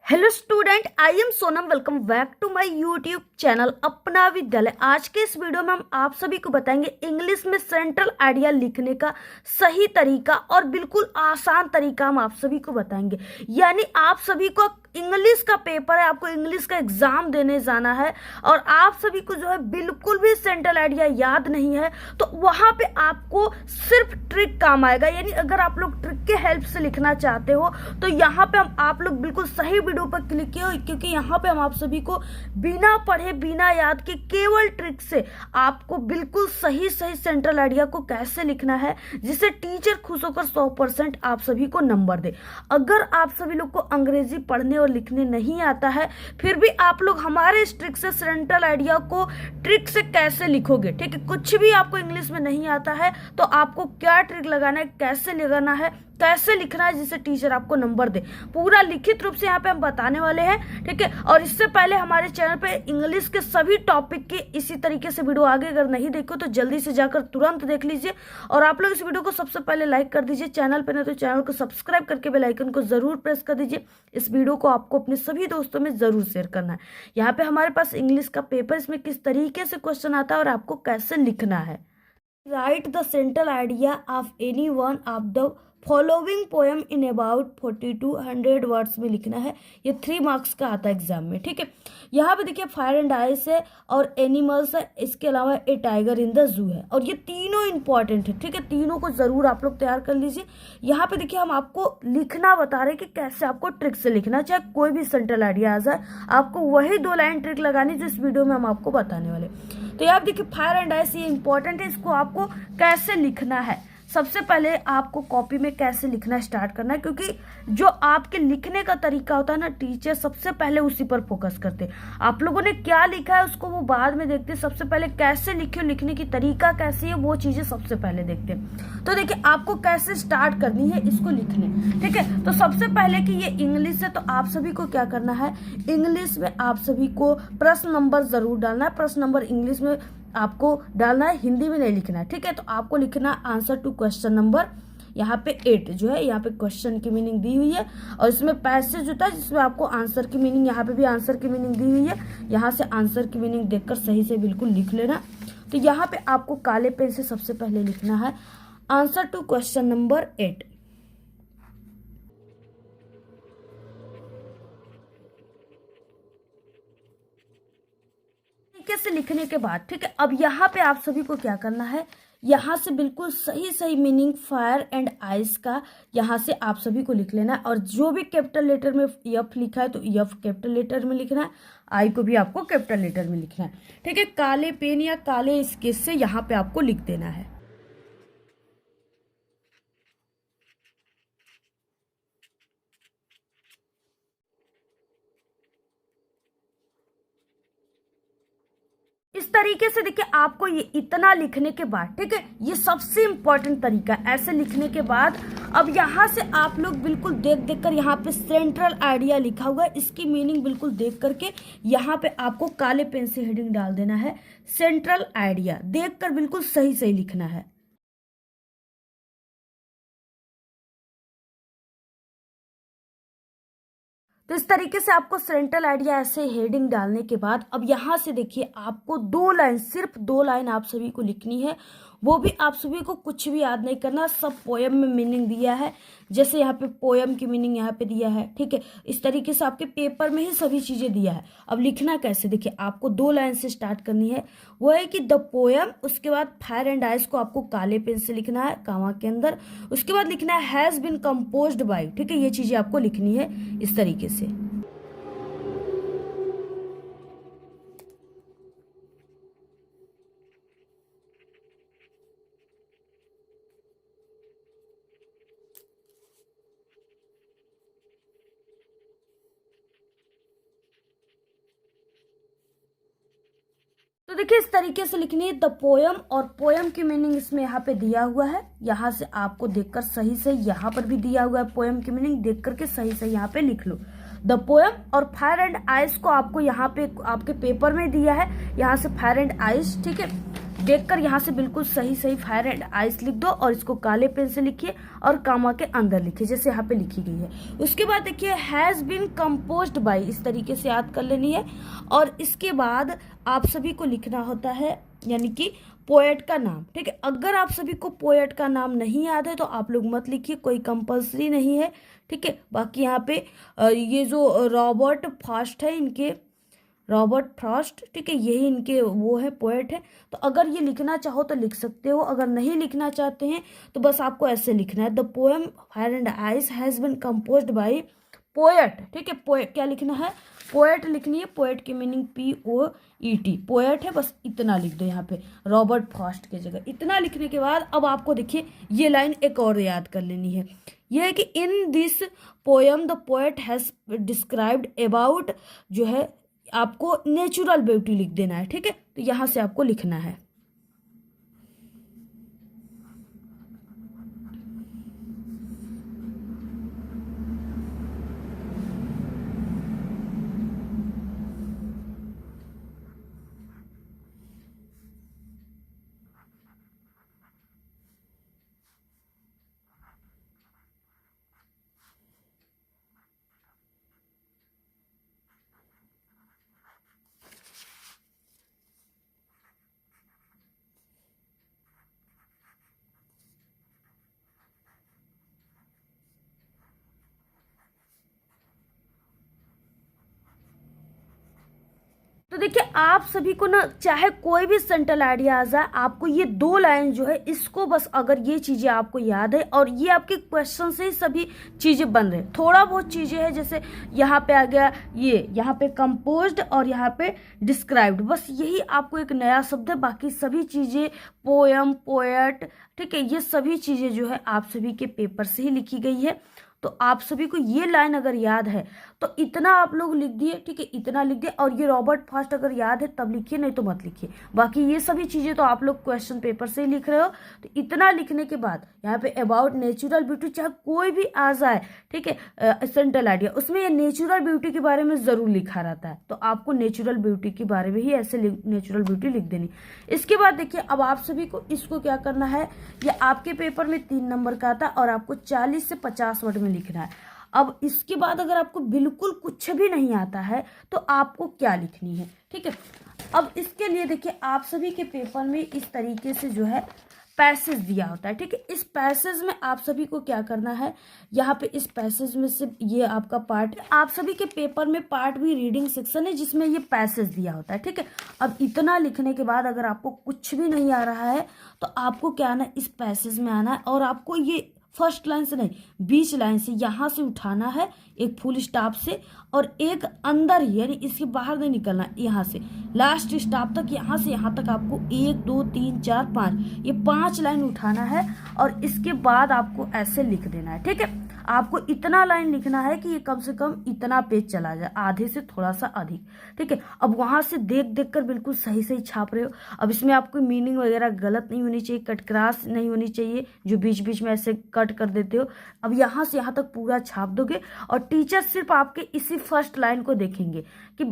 Hello student, I am Sonam. Welcome back to my YouTube channel Apna Vidyalaya. आज के इस video में हम आप सभी को बताएंगे इंग्लिश में सेंट्रल आइडिया लिखने का सही तरीका और बिल्कुल आसान तरीका हम आप सभी को बताएंगे। यानी आप सभी को इंग्लिश का पेपर है, आपको इंग्लिश का एग्जाम देने जाना है और आप सभी को जो है बिल्कुल भी सेंट्रल आइडिया याद नहीं है, तो वहां पे आपको सिर्फ ट्रिक काम आएगा। यानी अगर आप लोग ट्रिक के हेल्प से लिखना चाहते हो तो यहाँ पे हम आप लोग बिल्कुल सही वीडियो पर क्लिक किए, क्योंकि यहाँ पे हम आप सभी को बिना पढ़े बिना याद के केवल ट्रिक से आपको बिल्कुल सही सही सेंट्रल आइडिया को कैसे लिखना है जिससे टीचर खुश होकर 100% आप सभी को नंबर दे। अगर आप सभी लोग को अंग्रेजी पढ़ने और लिखने नहीं आता है, फिर भी आप लोग हमारे इस ट्रिक से सेंट्रल आइडिया को ट्रिक से कैसे लिखोगे, ठीक है। कुछ भी आपको इंग्लिश में नहीं आता है तो आपको क्या ट्रिक लगाना है, कैसे लगाना है, कैसे लिखना है जिससे टीचर आपको नंबर दे, पूरा लिखित रूप से यहाँ पे हम बताने वाले हैं, ठीक है। और इससे पहले हमारे चैनल पे इंग्लिश के सभी टॉपिक के इसी तरीके से वीडियो आगे अगर नहीं देखो तो जल्दी से जाकर तुरंत देख लीजिए। और आप लोग इस वीडियो को सबसे पहले लाइक कर दीजिए, चैनल पे ना तो चैनल को सब्सक्राइब करके बेल आइकन को जरूर प्रेस कर दीजिए। इस वीडियो को आपको अपने सभी दोस्तों में जरूर शेयर करना है। यहाँ पे हमारे पास इंग्लिश का पेपर, इसमें किस तरीके से क्वेश्चन आता है और आपको कैसे लिखना है। Right the central idea of any one of the following poem in about 4200 words में लिखना है। ये 3 मार्क्स का आता है एग्जाम में, ठीक है। यहाँ पे देखिए फायर एंड आइस है और एनिमल्स है, इसके अलावा ए टाइगर इन द जू है, और ये तीनों इंपॉर्टेंट है, ठीक है। तीनों को जरूर आप लोग तैयार कर लीजिए। यहाँ पे देखिए हम आपको लिखना बता रहे हैं कि कैसे आपको ट्रिक से लिखना, चाहे कोई भी सेंट्रल आइडिया आ जाए, आपको वही 2 लाइन ट्रिक लगानी जो इस वीडियो में हम आपको बताने वाले। तो यहाँ देखिए फायर एंड आइस ये इंपॉर्टेंट है, इसको आपको कैसे लिखना है। सबसे पहले आपको कॉपी में कैसे लिखना स्टार्ट करना है, क्योंकि जो आपके लिखने का तरीका होता है ना, टीचर सबसे पहले उसी पर फोकस करते हैं। आप लोगों ने क्या लिखा है उसको वो बाद में देखते हैं, सबसे पहले कैसे लिखे, लिखने की तरीका कैसी है वो चीजें सबसे पहले देखते हैं। तो देखिए आपको कैसे स्टार्ट करनी है इसको लिखने, ठीक है। तो सबसे पहले कि ये इंग्लिश है तो आप सभी को क्या करना है, इंग्लिश में आप सभी को प्रश्न नंबर जरूर डालना है। प्रश्न नंबर इंग्लिश में आपको डालना है, हिंदी में नहीं लिखना है, ठीक है। तो आपको लिखना आंसर टू क्वेश्चन नंबर यहाँ पे 8 जो है, यहाँ पे क्वेश्चन की मीनिंग दी हुई है और इसमें पैसेज होता है जिसमें आपको आंसर की मीनिंग, यहाँ पे भी आंसर की मीनिंग दी हुई है। यहाँ से आंसर की मीनिंग देखकर सही से बिल्कुल लिख लेना। तो यहाँ पे आपको काले पेन से सबसे पहले लिखना है आंसर टू क्वेश्चन नंबर 8। से लिखने के बाद, ठीक है, अब यहाँ पे आप सभी को क्या करना है, यहाँ से बिल्कुल सही सही मीनिंग फायर एंड आइस का यहाँ से आप सभी को लिख लेना है। और जो भी कैपिटल लेटर में यफ लिखा है तो यफ कैपिटल लेटर में लिखना है, आई को भी आपको कैपिटल लेटर में लिखना है, ठीक है। काले पेन या काले स्केच से यहाँ पे आपको लिख देना है। इस तरीके से देखिए आपको ये इतना लिखने के बाद, ठीक है, ये सबसे इंपॉर्टेंट तरीका है। ऐसे लिखने के बाद अब यहाँ से आप लोग बिल्कुल देख देख कर, यहाँ पे सेंट्रल आइडिया लिखा हुआ है, इसकी मीनिंग बिल्कुल देख करके यहाँ पे आपको काले पेन से हेडिंग डाल देना है सेंट्रल आइडिया, देख कर बिल्कुल सही सही लिखना है। तो इस तरीके से आपको सेंट्रल आइडिया ऐसे हेडिंग डालने के बाद अब यहाँ से देखिए आपको 2 लाइन, सिर्फ 2 लाइन आप सभी को लिखनी है। वो भी आप सभी को कुछ भी याद नहीं करना, सब पोएम में मीनिंग दिया है, जैसे यहाँ पे पोएम की मीनिंग यहाँ पे दिया है, ठीक है। इस तरीके से आपके पेपर में ही सभी चीजें दिया है। अब लिखना कैसे, देखिए आपको 2 लाइन से स्टार्ट करनी है, वो है कि द पोएम, उसके बाद फायर एंड आइस को आपको काले पेन से लिखना है कामा के अंदर, उसके बाद लिखना है हैज बीन कंपोज्ड बाय, ठीक है। ये चीजें आपको लिखनी है इस तरीके से। तो देखिए इस तरीके से लिखनी है द पोयम, और पोयम की मीनिंग इसमें यहाँ पे दिया हुआ है। यहाँ से आपको देखकर सही से, यहाँ पर भी दिया हुआ है पोयम की मीनिंग, देख करके सही से यहाँ पे लिख लो द पोयम। और फायर एंड आइस को आपको यहाँ पे आपके पेपर में दिया है, यहाँ से फायर एंड आइस, ठीक है। देखकर यहाँ से बिल्कुल सही सही फायर एंड आइस लिख दो और इसको काले पेन से लिखिए और कामा के अंदर लिखिए जैसे यहाँ पे लिखी गई है। उसके बाद देखिए हैज़ बीन कंपोज्ड बाय, इस तरीके से याद कर लेनी है। और इसके बाद आप सभी को लिखना होता है यानी कि पोएट का नाम, ठीक है। अगर आप सभी को पोएट का नाम नहीं याद है तो आप लोग मत लिखिए, कोई कंपल्सरी नहीं है, ठीक है। बाकी यहाँ पे ये जो रॉबर्ट फ्रॉस्ट है, इनके रॉबर्ट फ्रॉस्ट, ठीक है, यही इनके वो है पोएट है। तो अगर ये लिखना चाहो तो लिख सकते हो, अगर नहीं लिखना चाहते हैं तो बस आपको ऐसे लिखना है, the poem fire and ice has been composed by poet, ठीक है। पोएट क्या लिखना है, पोएट लिखनी है। पोएट की मीनिंग POET, पोएट है, बस इतना लिख दो यहाँ पे रॉबर्ट फ्रॉस्ट की जगह। इतना लिखने के बाद अब आपको देखिए ये लाइन एक और याद कर लेनी है, यह है कि in this poem the poet has described about, जो है आपको नेचुरल ब्यूटी लिख देना है, ठीक है। तो यहां से आपको लिखना है। तो देखिए आप सभी को ना चाहे कोई भी सेंट्रल आइडिया आ जाए, आपको ये 2 लाइन जो है इसको बस, अगर ये चीज़ें आपको याद है और ये आपके क्वेश्चन से ही सभी चीज़ें बन रहे, थोड़ा बहुत चीज़ें हैं जैसे यहाँ पे आ गया ये, यहाँ पे कंपोज्ड और यहाँ पे डिस्क्राइब्ड, बस यही आपको एक नया शब्द है। बाकी सभी चीज़ें पोएम पोएट, ठीक है, ये सभी चीज़ें जो है आप सभी के पेपर से ही लिखी गई है। तो आप सभी को ये लाइन अगर याद है तो इतना आप लोग लिख दिए, ठीक है, इतना लिख दिए। और ये रॉबर्ट फ्रॉस्ट अगर याद है तब लिखिए, नहीं तो मत लिखिए। बाकी ये सभी चीज़ें तो आप लोग क्वेश्चन पेपर से ही लिख रहे हो। तो इतना लिखने के बाद यहाँ पे अबाउट नेचुरल ब्यूटी चाहे कोई भी आ जाए, ठीक है, सेंट्रल आइडिया, उसमें ये नेचुरल ब्यूटी के बारे में ज़रूर लिखा रहता है। तो आपको नेचुरल ब्यूटी के बारे में ही ऐसे नेचुरल ब्यूटी लिख देनी। इसके बाद देखिए अब आप सभी को इसको क्या करना है, ये आपके पेपर में 3 नंबर का आता है और आपको 40 से 50 वर्ड में लिखना है। अब इसके बाद अगर आपको बिल्कुल कुछ भी नहीं आता है तो आपको क्या लिखनी है, ठीक है। अब इसके लिए देखिए आप सभी के पेपर में इस तरीके से जो है पैसेज दिया होता है, ठीक है। इस पैसेज में आप सभी को क्या करना है, यहाँ पे इस पैसेज में से ये आपका पार्ट है, आप सभी के पेपर में पार्ट भी रीडिंग सेक्शन है जिसमें ये पैसेज दिया होता है, ठीक है। अब इतना लिखने के बाद अगर आपको कुछ भी नहीं आ रहा है तो आपको क्या आना है, इस पैसेज में आना है और आपको ये फर्स्ट लाइन से नहीं, बीच लाइन से यहाँ से उठाना है एक फुल स्टॉप से, और एक अंदर ही यानी इसके बाहर नहीं निकलना, यहाँ से लास्ट स्टॉप तक, यहाँ से यहाँ तक आपको 1 2 3 4 5 ये 5 लाइन उठाना है और इसके बाद आपको ऐसे लिख देना है, ठीक है। आपको इतना लाइन लिखना है कि ये कम से कम इतना पेज चला जाए, आधे से थोड़ा सा अधिक, ठीक है। अब वहां से देख देख कर बिल्कुल सही सही छाप रहे हो। अब इसमें आपको मीनिंग वगैरह गलत नहीं होनी चाहिए, कट क्रॉस नहीं होनी चाहिए जो बीच बीच में ऐसे कट कर देते हो। अब यहाँ से यहाँ तक पूरा छाप दोगे और टीचर सिर्फ आपके इसी फर्स्ट लाइन को देखेंगे कि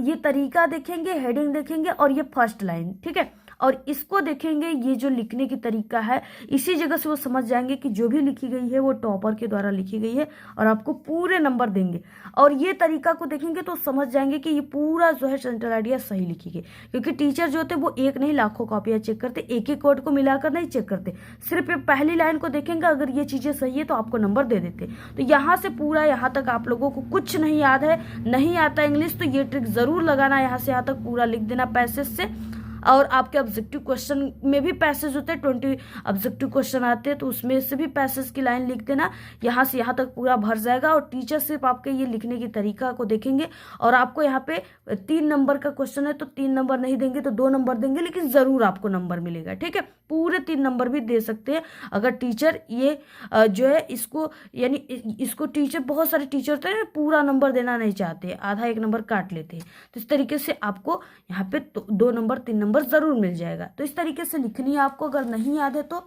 ये तरीका देखेंगे, हेडिंग देखेंगे और ये फर्स्ट लाइन, ठीक है, और इसको देखेंगे, ये जो लिखने की तरीका है इसी जगह से वो समझ जाएंगे कि जो भी लिखी गई है वो टॉपर के द्वारा लिखी गई है और आपको पूरे नंबर देंगे। और ये तरीका को देखेंगे तो समझ जाएंगे कि ये पूरा जो है सेंट्रल आइडिया सही लिखी गई, क्योंकि टीचर जो होते वो एक नहीं लाखों कॉपियाँ चेक करते, एक एक वर्ड को मिलाकर नहीं चेक करते, सिर्फ पहली लाइन को देखेंगे, अगर ये चीज़ें सही है तो आपको नंबर दे देते। तो यहाँ से पूरा यहाँ तक आप लोगों को कुछ नहीं याद है, नहीं आता इंग्लिश, तो ये ट्रिक ज़रूर लगाना, यहाँ से यहाँ तक पूरा लिख देना पैसेज से। और आपके ऑब्जेक्टिव क्वेश्चन में भी पैसेज होते हैं, 20 ऑब्जेक्टिव क्वेश्चन आते हैं तो उसमें से भी पैसेज की लाइन लिख देना, यहाँ से यहाँ तक पूरा भर जाएगा। और टीचर सिर्फ आपके ये लिखने की तरीका को देखेंगे और आपको यहाँ पे 3 नंबर का क्वेश्चन है तो 3 नंबर नहीं देंगे तो 2 नंबर देंगे, लेकिन ज़रूर आपको नंबर मिलेगा, ठीक है। पूरे 3 नंबर भी दे सकते हैं अगर टीचर ये जो है इसको, यानी इसको टीचर, बहुत सारे टीचर होते हैं पूरा नंबर देना नहीं चाहते, आधा 1 नंबर काट लेते हैं, तो इस तरीके से आपको यहाँ पे 2 नंबर 3 नंबर जरूर मिल जाएगा। तो इस तरीके से लिखनी है आपको, अगर नहीं याद है तो।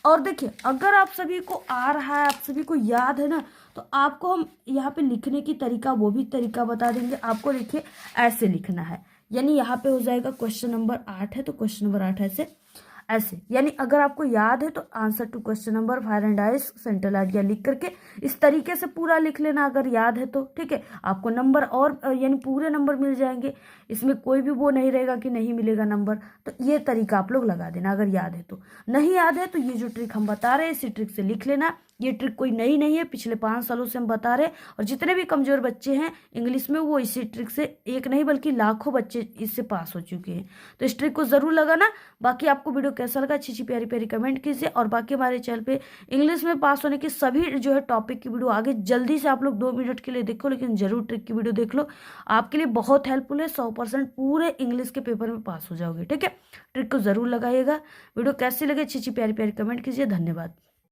और देखिए अगर आप सभी को आ रहा है, आप सभी को याद है ना, तो आपको हम यहाँ पे लिखने की तरीका, वो भी तरीका बता देंगे आपको। देखिए ऐसे लिखना है, यानी यहाँ पे हो जाएगा क्वेश्चन नंबर 8 है तो क्वेश्चन नंबर 8 ऐसे ऐसे। यानी अगर आपको याद है तो answer to question number fire and ice central idea लिख करके इस तरीके से पूरा लिख लेना अगर याद है तो, ठीक है। आपको नंबर और यानी पूरे नंबर मिल जाएंगे, इसमें कोई भी वो नहीं रहेगा कि नहीं मिलेगा नंबर। तो ये तरीका आप लोग लगा देना अगर याद है तो। नहीं याद है तो ये जो ट्रिक हम बता रहे हैं इसी ट्रिक से लिख लेना। ये ट्रिक कोई नई नहीं है, पिछले 5 सालों से हम बता रहे हैं और जितने भी कमजोर बच्चे हैं इंग्लिश में वो इसी ट्रिक से एक नहीं बल्कि लाखों बच्चे इससे पास हो चुके हैं। तो इस ट्रिक को जरूर लगाना। बाकी आपको वीडियो कैसा लगा अच्छी अच्छी प्यारी प्यारी कमेंट कीजिए और बाकी हमारे चैनल पे इंग्लिश में पास होने की सभी जो है टॉपिक की वीडियो आगे जल्दी से आप लोग 2 मिनट के लिए देखो, लेकिन जरूर ट्रिक की वीडियो देख लो, आपके लिए बहुत हेल्पफुल है। 100% पूरे इंग्लिश के पेपर में पास हो जाओगे, ठीक है। ट्रिक को जरूर लगाइएगा। वीडियो कैसी लगे अच्छी अच्छी प्यारी प्यारी कमेंट कीजिए। धन्यवाद।